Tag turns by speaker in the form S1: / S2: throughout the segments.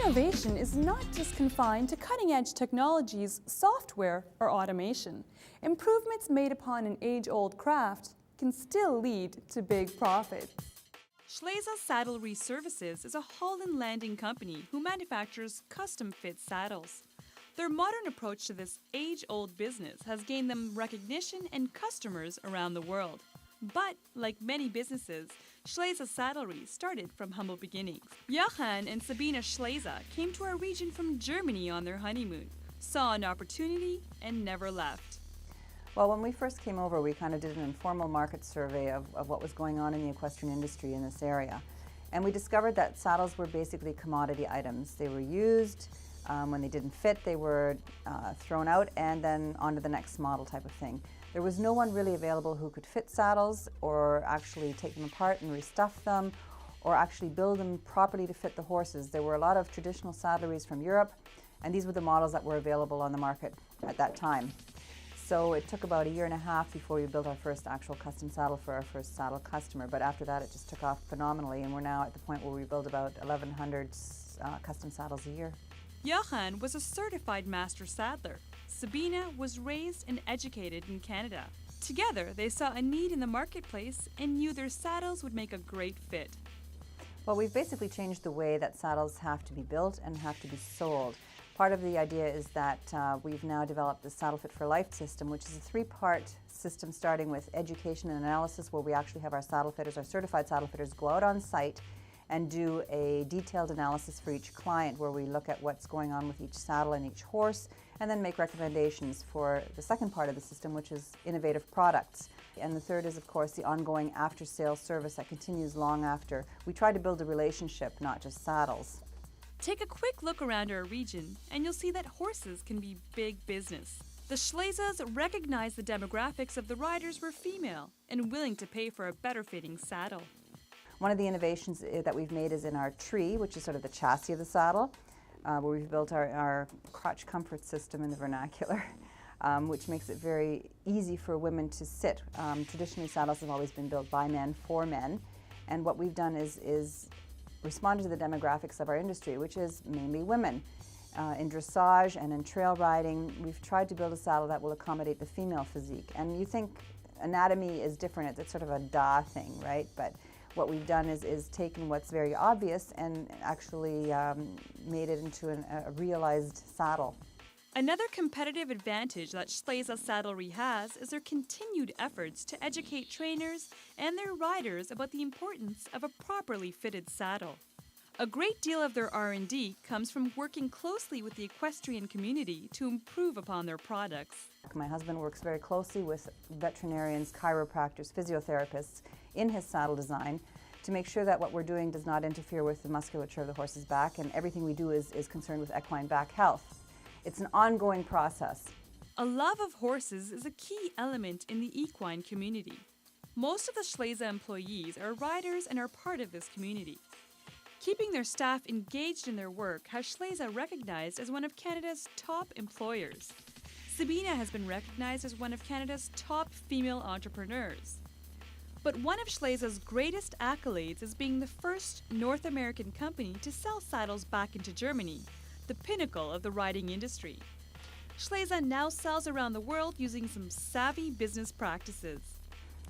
S1: Innovation is not just confined to cutting-edge technologies, software, or automation. Improvements made upon an age-old craft can still lead to big profits. Schleese Saddlery Services is a hull and landing company who manufactures custom-fit saddles. Their modern approach to this age-old business has gained them recognition and customers around the world. But, like many businesses, Schleese Saddlery started from humble beginnings. Johann and Sabine Schleese came to our region from Germany on their honeymoon, saw an opportunity, and never left.
S2: Well, when we first came over, we kind of did an informal market survey of what was going on in the equestrian industry in this area. And we discovered that saddles were basically commodity items. They were used. When they didn't fit, they were thrown out and then on to the next model type of thing. There was no one really available who could fit saddles or actually take them apart and restuff them or actually build them properly to fit the horses. There were a lot of traditional saddleries from Europe, and these were the models that were available on the market at that time. So it took about 1.5 years before we built our first actual custom saddle for our first saddle customer, but after that it just took off phenomenally, and we're now at the point where we build about 1,100 custom saddles a year.
S1: Johann was a certified master saddler. Sabine was raised and educated in Canada. Together, they saw a need in the marketplace and knew their saddles would make a great fit.
S2: Well, we've basically changed the way that saddles have to be built and have to be sold. Part of the idea is that we've now developed the Saddle Fit for Life system, which is a 3-part system starting with education and analysis, where we actually have our saddle fitters, our certified saddle fitters, go out on site and do a detailed analysis for each client, where we look at what's going on with each saddle and each horse, and then make recommendations for the second part of the system, which is innovative products. And the third is, of course, the ongoing after-sales service that continues long after. We try to build a relationship, not just saddles.
S1: Take a quick look around our region, and you'll see that horses can be big business. The Schleeses recognized the demographics of the riders were female and willing to pay for a better-fitting saddle.
S2: One of the innovations that we've made is in our tree, which is sort of the chassis of the saddle, where we've built our crotch comfort system in the vernacular, which makes it very easy for women to sit. Traditionally, saddles have always been built by men for men, and what we've done is responded to the demographics of our industry, which is mainly women. In dressage and in trail riding, we've tried to build a saddle that will accommodate the female physique. And you think anatomy is different, it's sort of a duh thing, right? But what we've done is taken what's very obvious and actually made it into a realized saddle.
S1: Another competitive advantage that Schleese Saddlery has is their continued efforts to educate trainers and their riders about the importance of a properly fitted saddle. A great deal of their R&D comes from working closely with the equestrian community to improve upon their products.
S2: My husband works very closely with veterinarians, chiropractors, physiotherapists in his saddle design to make sure that what we're doing does not interfere with the musculature of the horse's back, and everything we do is concerned with equine back health. It's an ongoing process.
S1: A love of horses is a key element in the equine community. Most of the Schleese employees are riders and are part of this community. Keeping their staff engaged in their work has Schleese recognized as one of Canada's top employers. Sabine has been recognized as one of Canada's top female entrepreneurs. But one of Schleese's greatest accolades is being the first North American company to sell saddles back into Germany, the pinnacle of the riding industry. Schleese now sells around the world using some savvy business practices.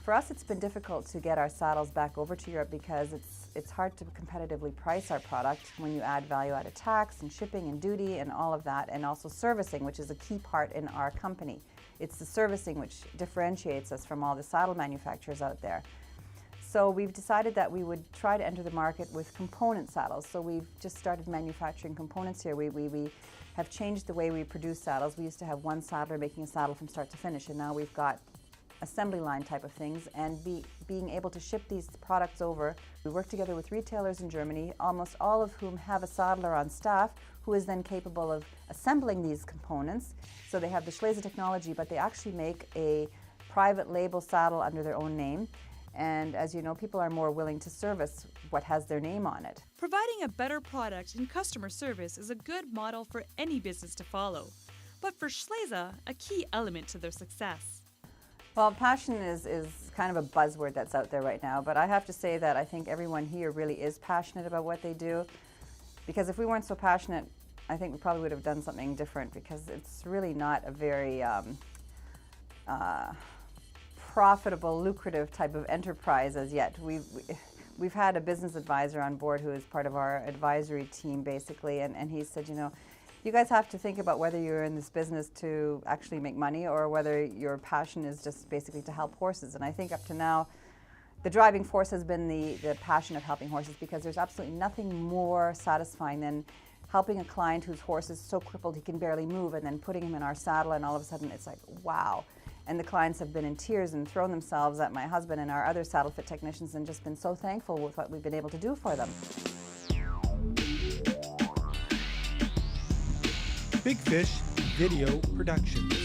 S2: For us, it's been difficult to get our saddles back over to Europe because it's hard to competitively price our product when you add value-added tax and shipping and duty and all of that, and also servicing, which is a key part in our company. It's the servicing which differentiates us from all the saddle manufacturers out there. So we've decided that we would try to enter the market with component saddles. So we've just started manufacturing components here. We have changed the way we produce saddles. We used to have one saddler making a saddle from start to finish, and now we've got assembly line type of things, and being able to ship these products over. We work together with retailers in Germany, almost all of whom have a saddler on staff who is then capable of assembling these components. So they have the Schleese technology, but they actually make a private label saddle under their own name. And as you know, people are more willing to service what has their name on it.
S1: Providing a better product and customer service is a good model for any business to follow. But for Schleese, a key element to their success.
S2: Well, passion is kind of a buzzword that's out there right now, but I have to say that I think everyone here really is passionate about what they do. Because if we weren't so passionate, I think we probably would have done something different, because it's really not a very profitable, lucrative type of enterprise as yet. We've had a business advisor on board who is part of our advisory team, basically, and he said, you know, you guys have to think about whether you're in this business to actually make money or whether your passion is just basically to help horses. And I think up to now, the driving force has been the passion of helping horses, because there's absolutely nothing more satisfying than helping a client whose horse is so crippled he can barely move, and then putting him in our saddle, and all of a sudden it's like, wow. And the clients have been in tears and thrown themselves at my husband and our other saddle fit technicians and just been so thankful with what we've been able to do for them.
S3: Big Fish Video Production.